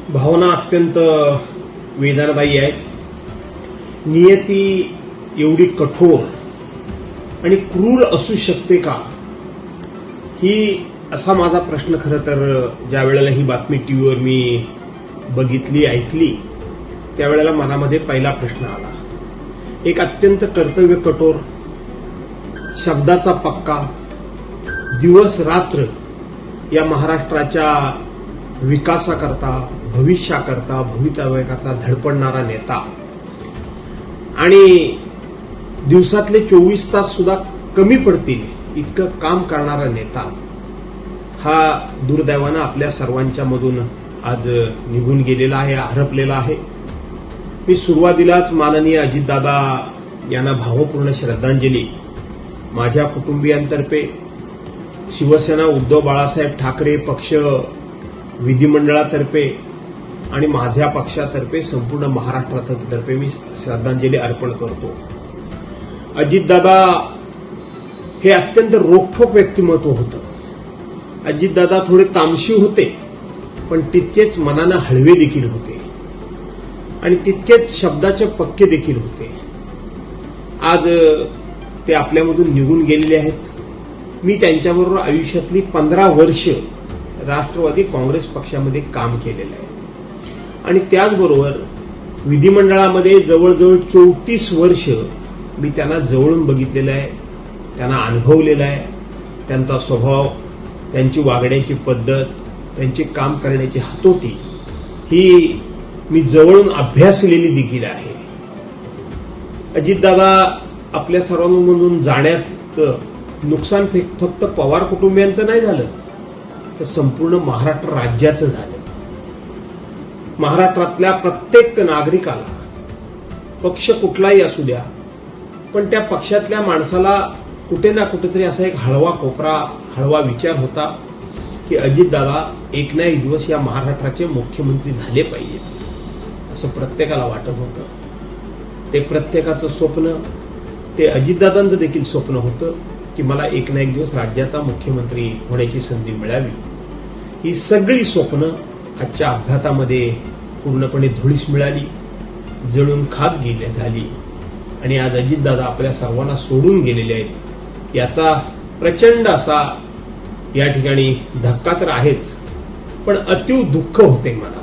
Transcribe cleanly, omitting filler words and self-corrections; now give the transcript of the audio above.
भावना अत्यंत वेदनादायी आहे. नियती एवढी कठोर आणि क्रूर असू शकते का, ही असा माझा प्रश्न खरं तर ज्या वेळेला ही बातमी टीव्हीवर मी बघितली ऐकली त्यावेळेला मनामध्ये पहिला प्रश्न आला. एक अत्यंत कर्तव्य कठोर, शब्दाचा पक्का, दिवस रात्र या महाराष्ट्राच्या विकासाकरता, भविष्याकरता, भवितव्याकरता धडपडणारा नेता आणि दिवसातले 24 तास सुद्धा कमी पडतील इतकं काम करणारा नेता हा दुर्दैवानं आपल्या सर्वांच्या मधून आज निघून गेलेला आहे, हरपलेला आहे. मी सुरुवातीलाच माननीय अजितदादा यांना भावपूर्ण श्रद्धांजली माझ्या कुटुंबियांतर्फे, शिवसेना उद्धव बाळासाहेब ठाकरे पक्ष विधिमंडळातर्फे आणि माझ्या पक्षातर्फे संपूर्ण महाराष्ट्रातर्फे मी श्रद्धांजली अर्पण करतो. अजितदादा हे अत्यंत रोखठोक व्यक्तिमत्व होतं. अजितदादा थोडे तामशी होते, पण तितकेच मनानं हळवे देखील होते आणि तितकेच शब्दाचे पक्के देखील होते. आज ते आपल्यामधून निघून गेलेले आहेत. मी त्यांच्याबरोबर आयुष्यातली 15 वर्ष राष्ट्रवादी काँग्रेस पक्षामध्ये काम केलेलं आहे आणि त्याचबरोबर विधिमंडळामध्ये जवळजवळ 34 वर्ष मी त्यांना जवळून बघितलेलं आहे, त्यांना अनुभवलेलं आहे. त्यांचा स्वभाव, त्यांची वागण्याची पद्धत, त्यांची काम करण्याची हातोटी ही मी जवळून अभ्यासलेली देखील आहे. अजितदादा आपल्या सर्वांमधून जाण्यात नुकसान फक्त पवार कुटुंबियांचं नाही झालं, तर संपूर्ण महाराष्ट्र राज्याचं झालं. महाराष्ट्रातल्या प्रत्येक नागरिकाला, पक्ष कुठलाही असू द्या, पण त्या पक्षातल्या माणसाला कुठे ना कुठेतरी असा एक हळवा कोपरा, हळवा विचार होता की अजितदादा एक ना एक दिवस या महाराष्ट्राचे मुख्यमंत्री झाले पाहिजेत, असं प्रत्येकाला वाटत होतं. ते प्रत्येकाचं स्वप्न, ते अजितदादांचं देखील स्वप्न होतं की मला एक ना एक दिवस राज्याचा मुख्यमंत्री होण्याची संधी मिळावी. ही सगळी स्वप्न आजच्या अपघातामध्ये पूर्णपणे धुळीस मिळाली, जळून खाक झाली आणि आज अजितदादा आपल्या सर्वांना सोडून गेलेले आहेत. याचा प्रचंड असा या ठिकाणी धक्का तर आहेच, पण अतीव दुःख होते मला.